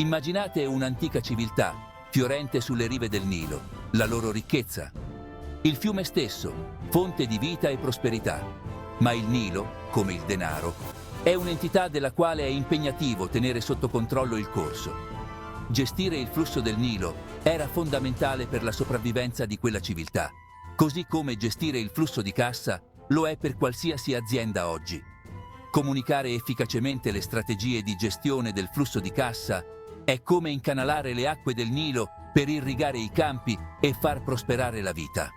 Immaginate un'antica civiltà, fiorente sulle rive del Nilo, la loro ricchezza. Il fiume stesso, fonte di vita e prosperità. Ma il Nilo, come il denaro, è un'entità della quale è impegnativo tenere sotto controllo il corso. Gestire il flusso del Nilo era fondamentale per la sopravvivenza di quella civiltà, così come gestire il flusso di cassa lo è per qualsiasi azienda oggi. Comunicare efficacemente le strategie di gestione del flusso di cassa è come incanalare le acque del Nilo per irrigare i campi e far prosperare la vita.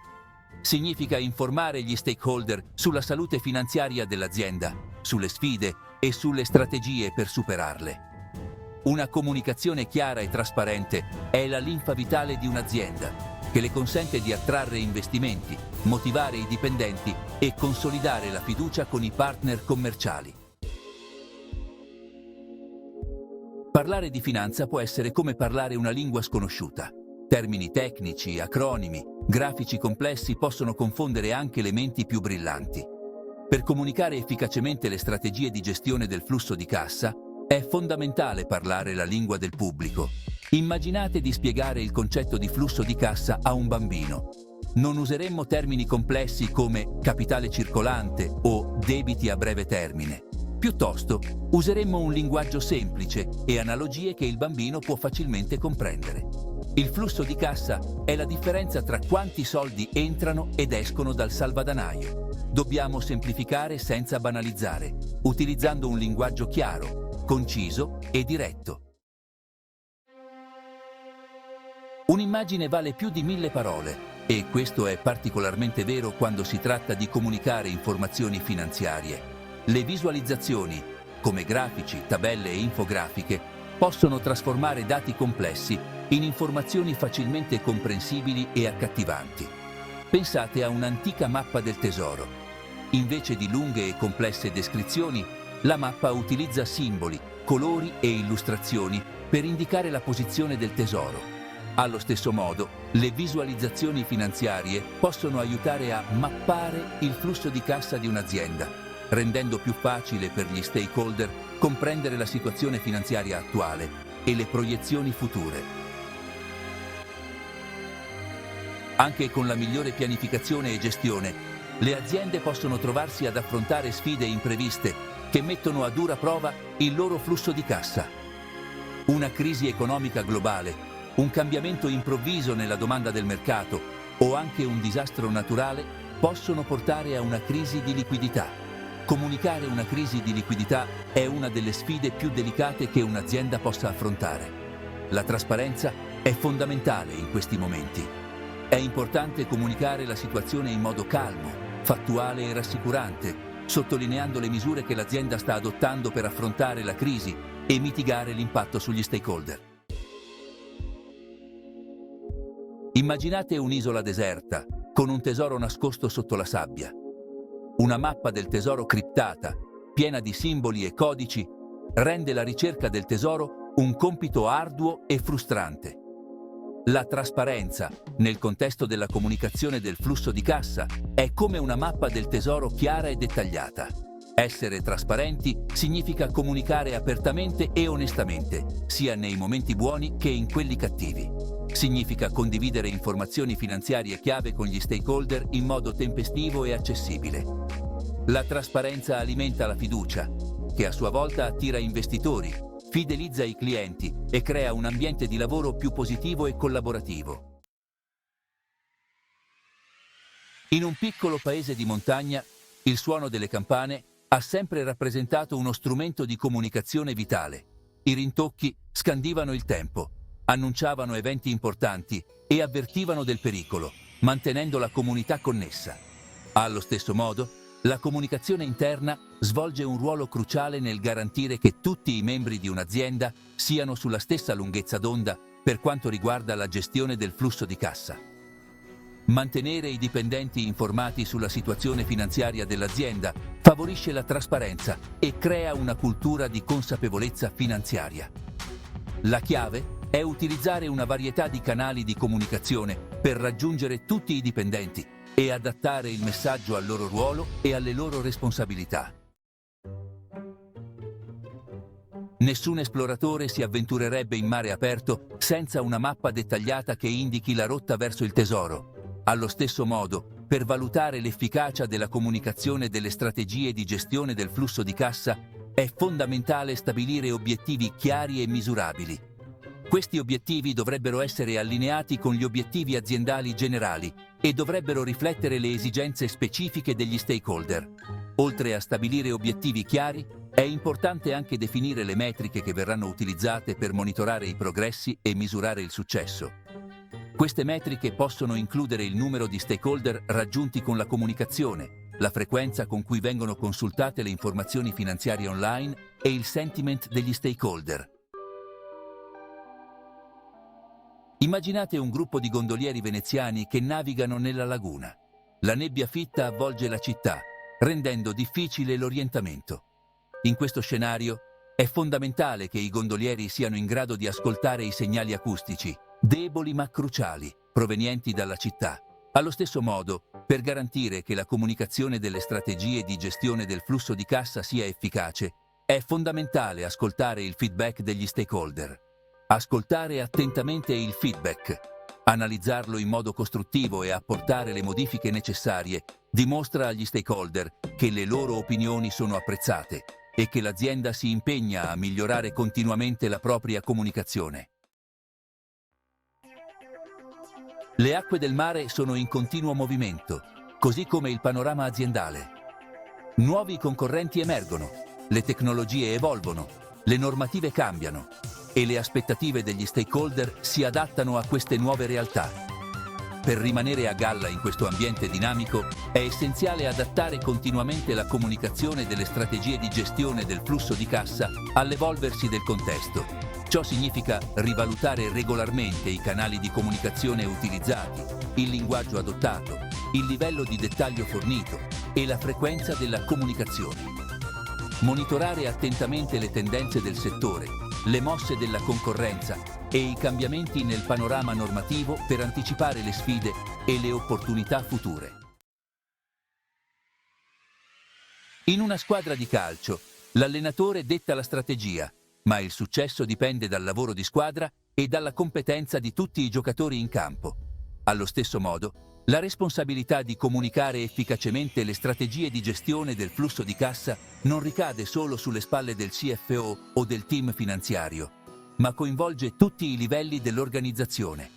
Significa informare gli stakeholder sulla salute finanziaria dell'azienda, sulle sfide e sulle strategie per superarle. Una comunicazione chiara e trasparente è la linfa vitale di un'azienda, che le consente di attrarre investimenti, motivare i dipendenti e consolidare la fiducia con i partner commerciali. Parlare di finanza può essere come parlare una lingua sconosciuta. Termini tecnici, acronimi, grafici complessi possono confondere anche le menti più brillanti. Per comunicare efficacemente le strategie di gestione del flusso di cassa, è fondamentale parlare la lingua del pubblico. Immaginate di spiegare il concetto di flusso di cassa a un bambino. Non useremmo termini complessi come capitale circolante o debiti a breve termine. Piuttosto, useremmo un linguaggio semplice e analogie che il bambino può facilmente comprendere. Il flusso di cassa è la differenza tra quanti soldi entrano ed escono dal salvadanaio. Dobbiamo semplificare senza banalizzare, utilizzando un linguaggio chiaro, conciso e diretto. Un'immagine vale più di 1000 parole e questo è particolarmente vero quando si tratta di comunicare informazioni finanziarie. Le visualizzazioni, come grafici, tabelle e infografiche, possono trasformare dati complessi in informazioni facilmente comprensibili e accattivanti. Pensate a un'antica mappa del tesoro. Invece di lunghe e complesse descrizioni, la mappa utilizza simboli, colori e illustrazioni per indicare la posizione del tesoro. Allo stesso modo, le visualizzazioni finanziarie possono aiutare a mappare il flusso di cassa di un'azienda, rendendo più facile per gli stakeholder comprendere la situazione finanziaria attuale e le proiezioni future. Anche con la migliore pianificazione e gestione, le aziende possono trovarsi ad affrontare sfide impreviste che mettono a dura prova il loro flusso di cassa. Una crisi economica globale, un cambiamento improvviso nella domanda del mercato o anche un disastro naturale possono portare a una crisi di liquidità. Comunicare una crisi di liquidità è una delle sfide più delicate che un'azienda possa affrontare. La trasparenza è fondamentale in questi momenti. È importante comunicare la situazione in modo calmo, fattuale e rassicurante, sottolineando le misure che l'azienda sta adottando per affrontare la crisi e mitigare l'impatto sugli stakeholder. Immaginate un'isola deserta, con un tesoro nascosto sotto la sabbia. Una mappa del tesoro criptata, piena di simboli e codici, rende la ricerca del tesoro un compito arduo e frustrante. La trasparenza, nel contesto della comunicazione del flusso di cassa, è come una mappa del tesoro chiara e dettagliata. Essere trasparenti significa comunicare apertamente e onestamente, sia nei momenti buoni che in quelli cattivi. Significa condividere informazioni finanziarie chiave con gli stakeholder in modo tempestivo e accessibile. La trasparenza alimenta la fiducia, che a sua volta attira investitori, fidelizza i clienti e crea un ambiente di lavoro più positivo e collaborativo. In un piccolo paese di montagna, il suono delle campane ha sempre rappresentato uno strumento di comunicazione vitale. I rintocchi scandivano il tempo, annunciavano eventi importanti e avvertivano del pericolo, mantenendo la comunità connessa. Allo stesso modo, la comunicazione interna svolge un ruolo cruciale nel garantire che tutti i membri di un'azienda siano sulla stessa lunghezza d'onda per quanto riguarda la gestione del flusso di cassa. Mantenere i dipendenti informati sulla situazione finanziaria dell'azienda favorisce la trasparenza e crea una cultura di consapevolezza finanziaria. La chiave è utilizzare una varietà di canali di comunicazione per raggiungere tutti i dipendenti e adattare il messaggio al loro ruolo e alle loro responsabilità. Nessun esploratore si avventurerebbe in mare aperto senza una mappa dettagliata che indichi la rotta verso il tesoro. Allo stesso modo, per valutare l'efficacia della comunicazione delle strategie di gestione del flusso di cassa, è fondamentale stabilire obiettivi chiari e misurabili. Questi obiettivi dovrebbero essere allineati con gli obiettivi aziendali generali e dovrebbero riflettere le esigenze specifiche degli stakeholder. Oltre a stabilire obiettivi chiari, è importante anche definire le metriche che verranno utilizzate per monitorare i progressi e misurare il successo. Queste metriche possono includere il numero di stakeholder raggiunti con la comunicazione, la frequenza con cui vengono consultate le informazioni finanziarie online e il sentiment degli stakeholder. Immaginate un gruppo di gondolieri veneziani che navigano nella laguna. La nebbia fitta avvolge la città, rendendo difficile l'orientamento. In questo scenario è fondamentale che i gondolieri siano in grado di ascoltare i segnali acustici, deboli ma cruciali, provenienti dalla città. Allo stesso modo, per garantire che la comunicazione delle strategie di gestione del flusso di cassa sia efficace, è fondamentale ascoltare il feedback degli stakeholder. Ascoltare attentamente il feedback, analizzarlo in modo costruttivo e apportare le modifiche necessarie dimostra agli stakeholder che le loro opinioni sono apprezzate e che l'azienda si impegna a migliorare continuamente la propria comunicazione. Le acque del mare sono in continuo movimento, così come il panorama aziendale. Nuovi concorrenti emergono, le tecnologie evolvono, le normative cambiano e le aspettative degli stakeholder si adattano a queste nuove realtà. Per rimanere a galla in questo ambiente dinamico, è essenziale adattare continuamente la comunicazione delle strategie di gestione del flusso di cassa all'evolversi del contesto. Ciò significa rivalutare regolarmente i canali di comunicazione utilizzati, il linguaggio adottato, il livello di dettaglio fornito e la frequenza della comunicazione. Monitorare attentamente le tendenze del settore, le mosse della concorrenza e i cambiamenti nel panorama normativo per anticipare le sfide e le opportunità future. In una squadra di calcio, l'allenatore detta la strategia, ma il successo dipende dal lavoro di squadra e dalla competenza di tutti i giocatori in campo. Allo stesso modo, la responsabilità di comunicare efficacemente le strategie di gestione del flusso di cassa non ricade solo sulle spalle del CFO o del team finanziario, ma coinvolge tutti i livelli dell'organizzazione.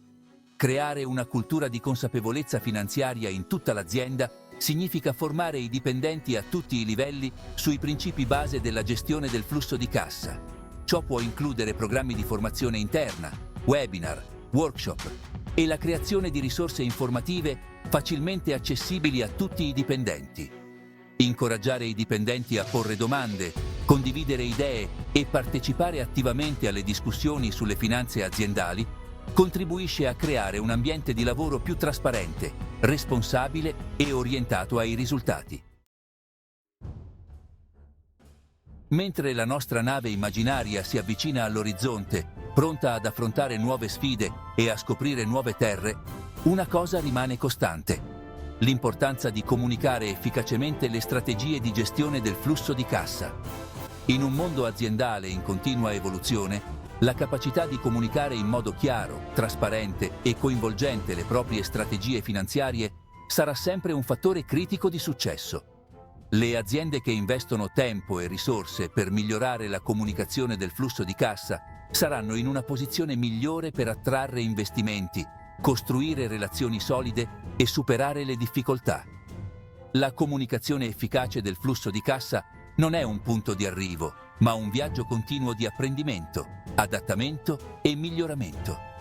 Creare una cultura di consapevolezza finanziaria in tutta l'azienda significa formare i dipendenti a tutti i livelli sui principi base della gestione del flusso di cassa. Ciò può includere programmi di formazione interna, webinar, workshop e la creazione di risorse informative facilmente accessibili a tutti i dipendenti. Incoraggiare i dipendenti a porre domande, condividere idee e partecipare attivamente alle discussioni sulle finanze aziendali contribuisce a creare un ambiente di lavoro più trasparente, responsabile e orientato ai risultati. Mentre la nostra nave immaginaria si avvicina all'orizzonte, pronta ad affrontare nuove sfide e a scoprire nuove terre, una cosa rimane costante: l'importanza di comunicare efficacemente le strategie di gestione del flusso di cassa. In un mondo aziendale in continua evoluzione, la capacità di comunicare in modo chiaro, trasparente e coinvolgente le proprie strategie finanziarie sarà sempre un fattore critico di successo. Le aziende che investono tempo e risorse per migliorare la comunicazione del flusso di cassa saranno in una posizione migliore per attrarre investimenti, costruire relazioni solide e superare le difficoltà. La comunicazione efficace del flusso di cassa non è un punto di arrivo, ma un viaggio continuo di apprendimento, adattamento e miglioramento.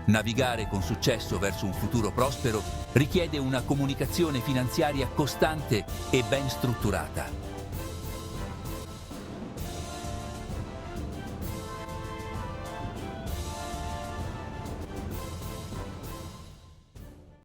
Navigare con successo verso un futuro prospero richiede una comunicazione finanziaria costante e ben strutturata.